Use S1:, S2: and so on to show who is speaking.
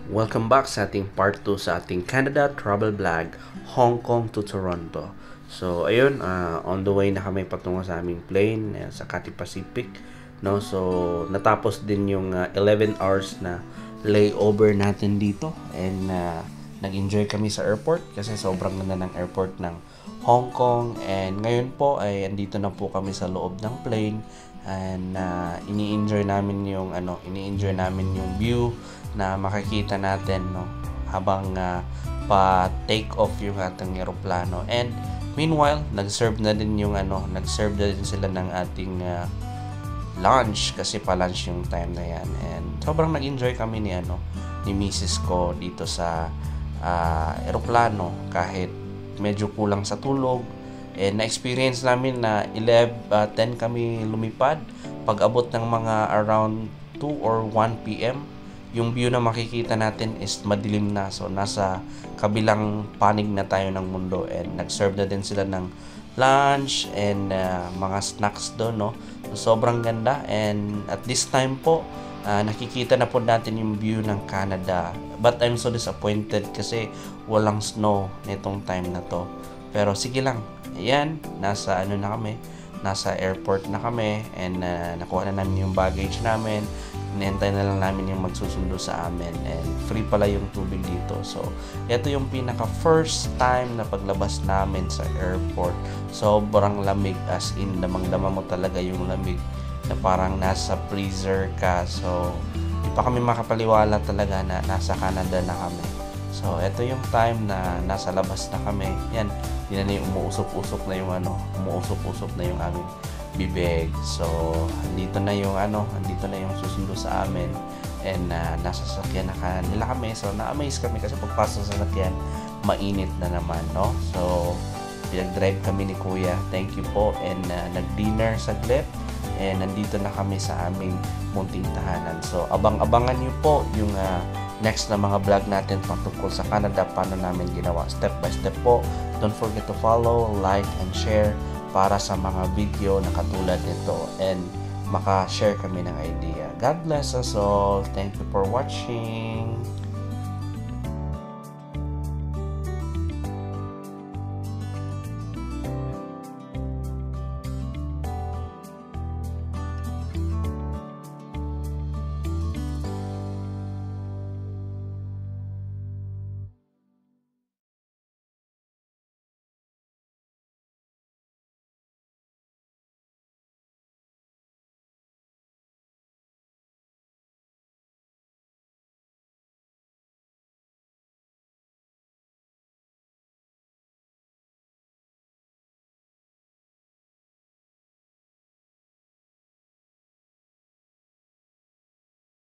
S1: Welcome back sa ating part 2 sa ating Canada travel vlog, Hong Kong to Toronto. So, ayun, on the way na kami patungo sa aming plane sa Cathay Pacific. No? So, natapos din yung 11 hours na layover natin dito. And nag-enjoy kami sa airport kasi sobrang ganda ng airport ng Hong Kong. And ngayon po ay andito na po kami sa loob ng plane. And ini-enjoy namin yung view na makikita natin, no, habang pa take off yung ating eroplano. And meanwhile, nag-serve na din sila ng ating lunch kasi pa lunch yung time na yan. And sobrang nag-enjoy kami ni Mrs. ko dito sa eroplano kahit medyo kulang sa tulog. And na-experience namin na 10 kami lumipad. Pag abot ng mga around 2 or 1 p.m., yung view na makikita natin is madilim na. So, nasa kabilang panig na tayo ng mundo. And nag-serve na din sila ng lunch and mga snacks doon, no? So, sobrang ganda. And at this time po, nakikita na po natin yung view ng Canada. But I'm so disappointed kasi walang snow nitong time na to. Pero sige lang. Ayan, nasa airport na kami. And nakuha na namin yung baggage namin. Hinihintay na lang namin yung magsusundo sa amin. And free pala yung tubig dito. So, ito yung pinaka first time na paglabas namin sa airport. Sobrang lamig, as in damang-dama mo talaga yung lamig na parang nasa freezer ka. So, di pa kami makapaliwala talaga na nasa Canada na kami. So, ito yung time na nasa labas na kami. Yan, yun na yung umuusok-usok na yung aming bibig. So, andito na yung susundo sa amin. And nasa sasakyan na nila kami. So, na-amaze kami kasi pagpasok sa sasakyan, mainit na naman, no? So, pinag-drive kami ni Kuya. Thank you po. And nag-dinner saglit. And nandito na kami sa aming munting tahanan. So, abang-abangan nyo po yung next na mga vlog natin patungkol sa Canada, paano namin ginawa. Step by step po. Don't forget to follow, like, and share para sa mga video na katulad nito and maka-share kami ng idea. God bless us all. Thank you for watching.